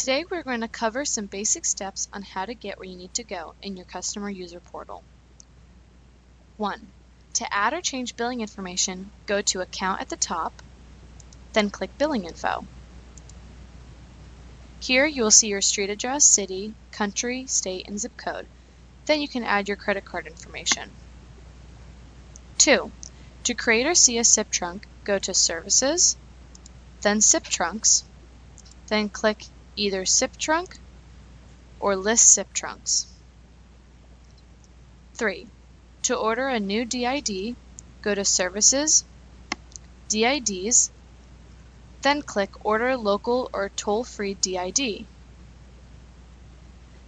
Today we're going to cover some basic steps on how to get where you need to go in your customer user portal. 1. To add or change billing information, go to Account at the top, then click Billing Info. Here you will see your street address, city, country, state, and zip code. Then you can add your credit card information. 2. To create or see a SIP trunk, go to Services, then SIP Trunks, then click either SIP Trunk or List SIP Trunks. 3. To order a new DID, go to Services, DIDs, then click Order Local or Toll-Free DID.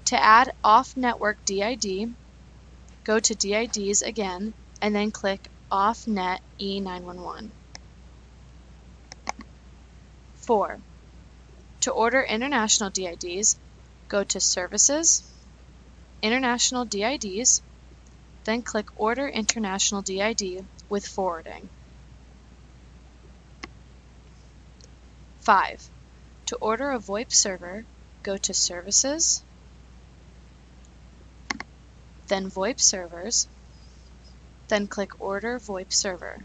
To add Off-Network DID, go to DIDs again and then click Off-Net E911. 4. To order international DIDs, go to Services, International DIDs, then click Order International DID with forwarding. 5. To order a VoIP server, go to Services, then VoIP Servers, then click Order VoIP Server.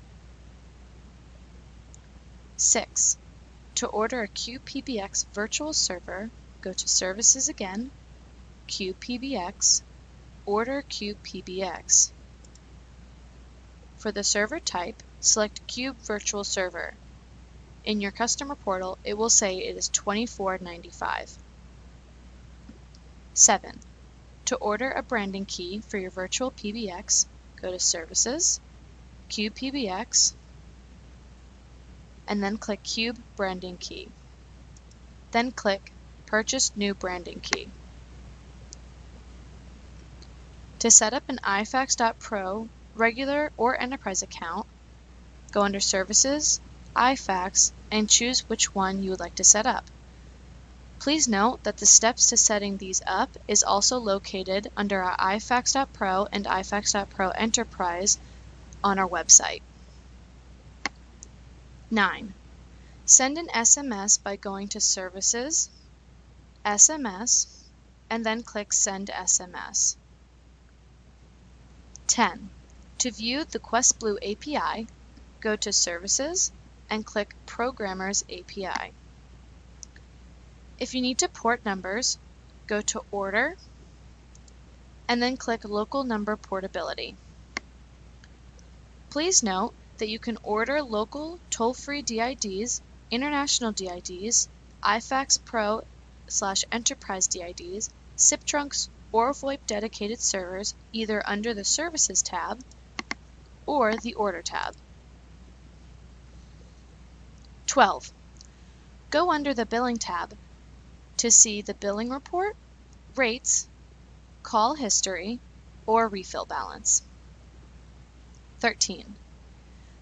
6. To order a QPBX virtual server, go to Services again, QPBX, Order QPBX. For the server type, select Cube Virtual Server. In your customer portal, it will say it is $24.95. 7. To order a branding key for your virtual PBX, go to Services, QPBX, and then click Cube Branding Key. Then click Purchase New Branding Key. To set up an iFax.Pro regular or enterprise account, go under Services, iFax, and choose which one you would like to set up. Please note that the steps to setting these up is also located under our iFax.Pro and iFax.Pro Enterprise on our website. 9. Send an SMS by going to Services, SMS, and then click Send SMS. 10. To view the QuestBlue API, go to Services and click Programmers API. If you need to port numbers, go to Order and then click Local Number Portability. Please note that you can order local toll-free DIDs, international DIDs, iFax Pro/Enterprise DIDs, SIP trunks, or VoIP dedicated servers either under the Services tab or the Order tab. 12. Go under the Billing tab to see the billing report, rates, call history, or refill balance. 13.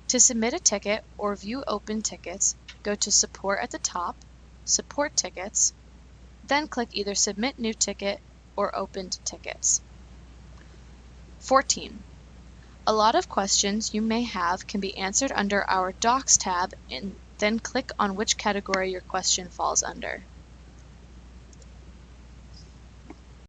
To submit a ticket or view open tickets, go to Support at the top, Support Tickets, then click either Submit New Ticket or Opened Tickets. 14. A lot of questions you may have can be answered under our Docs tab and then click on which category your question falls under.